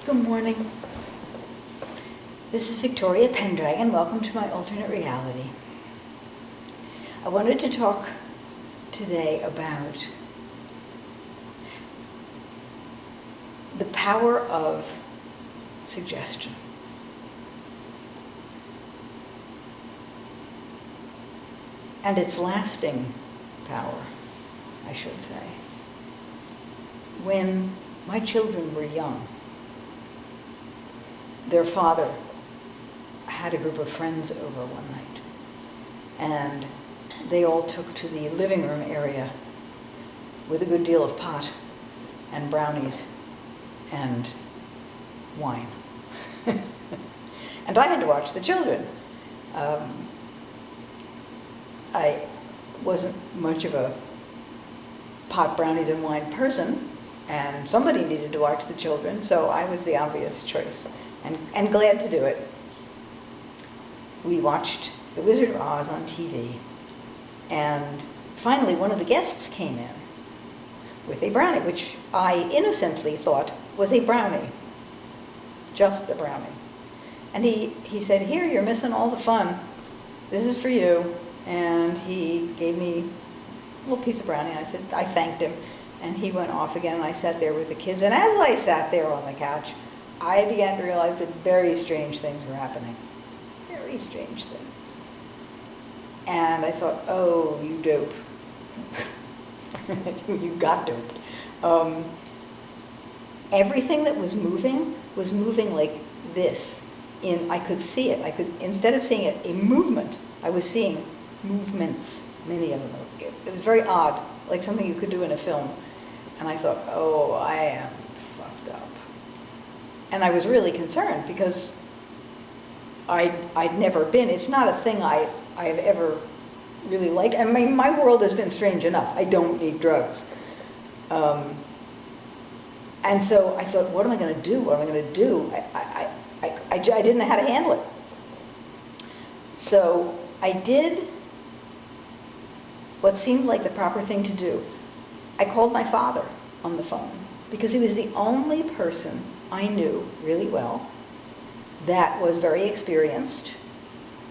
Good morning. This is Victoria Pendragon. Welcome to my alternate reality. I wanted to talk today about the power of suggestion. And its lasting power, I should say. When my children were young, their father had a group of friends over one night, and they all took to the living room area with a good deal of pot and brownies and wine. And I had to watch the children. I wasn't much of a pot, brownies, and wine person, and somebody needed to watch the children, so I was the obvious choice, and glad to do it. We watched The Wizard of Oz on TV, and finally one of the guests came in with a brownie, which I innocently thought was a brownie, just a brownie. And he said, "Here, you're missing all the fun. This is for you." And he gave me a little piece of brownie. I thanked him, and he went off again, and I sat there with the kids. And as I sat there on the couch, I began to realize that very strange things were happening. Very strange things. And I thought, oh, you dope. You got doped. Everything that was moving like this. I could see it. Instead of seeing it, a movement, I was seeing movements, many of them. It was very odd, like something you could do in a film. And I thought, oh, I am fucked up. And I was really concerned because I'd never been. It's not a thing I have ever really liked. I mean, my world has been strange enough. I don't need drugs. And so I thought, what am I going to do? What am I going to do? I didn't know how to handle it. So I did what seemed like the proper thing to do. I called my father on the phone because he was the only person I knew really well that was very experienced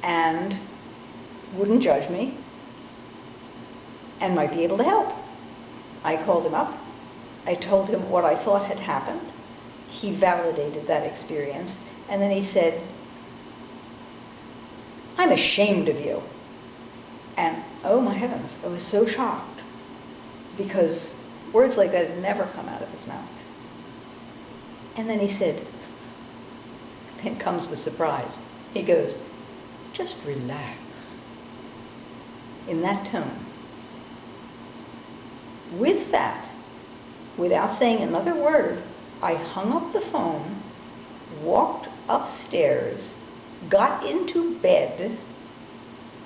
and wouldn't judge me and might be able to help. I called him up. I told him what I thought had happened. He validated that experience, and then he said, "I'm ashamed of you." And oh my heavens, I was so shocked, because words like that had never come out of his mouth. And then he said, then comes the surprise. He goes, "Just relax," in that tone. With that, without saying another word, I hung up the phone, walked upstairs, got into bed,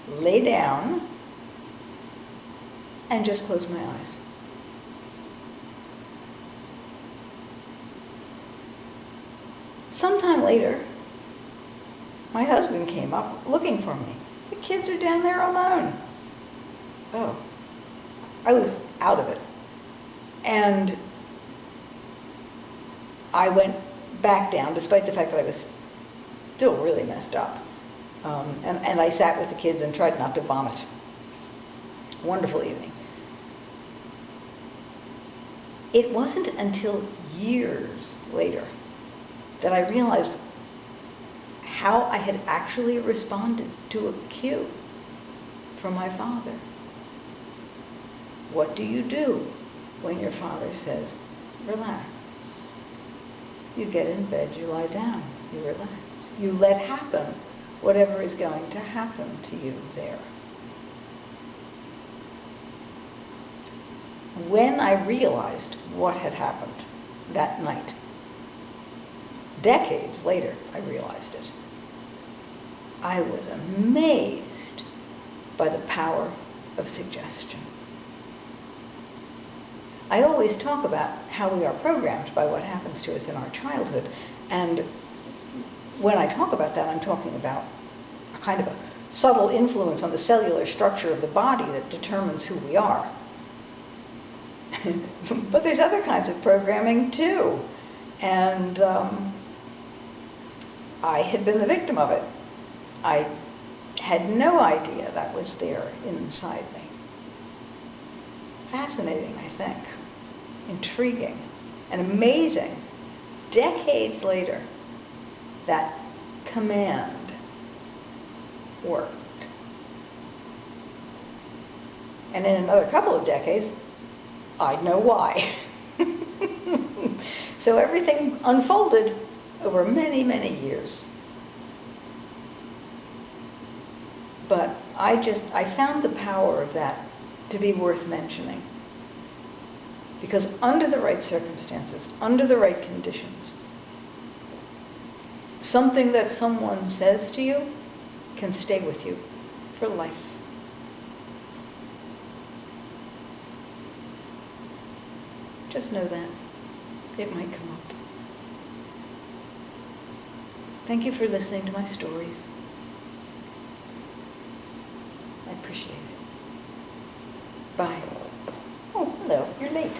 lay down, and just closed my eyes. Sometime later, my husband came up looking for me. The kids are down there alone. Oh, I was out of it. And I went back down, despite the fact that I was still really messed up. And I sat with the kids and tried not to vomit. Wonderful evening. It wasn't until years later that I realized how I had actually responded to a cue from my father. What do you do when your father says, relax? You get in bed, you lie down, you relax. You let happen whatever is going to happen to you there. When I realized what had happened that night, decades later I realized it, I was amazed by the power of suggestion. I always talk about how we are programmed by what happens to us in our childhood, and when I talk about that, I'm talking about a kind of a subtle influence on the cellular structure of the body that determines who we are. But there's other kinds of programming too. And I had been the victim of it. I had no idea that was there inside me. Fascinating, I think. Intriguing and amazing. Decades later, that command worked. And in another couple of decades, I'd know why. So everything unfolded over many, many years. But I found the power of that to be worth mentioning. Because under the right circumstances, under the right conditions, something that someone says to you can stay with you for life. Just know that. It might come up. Thank you for listening to my stories. I appreciate it. Bye. Oh, hello. You're late.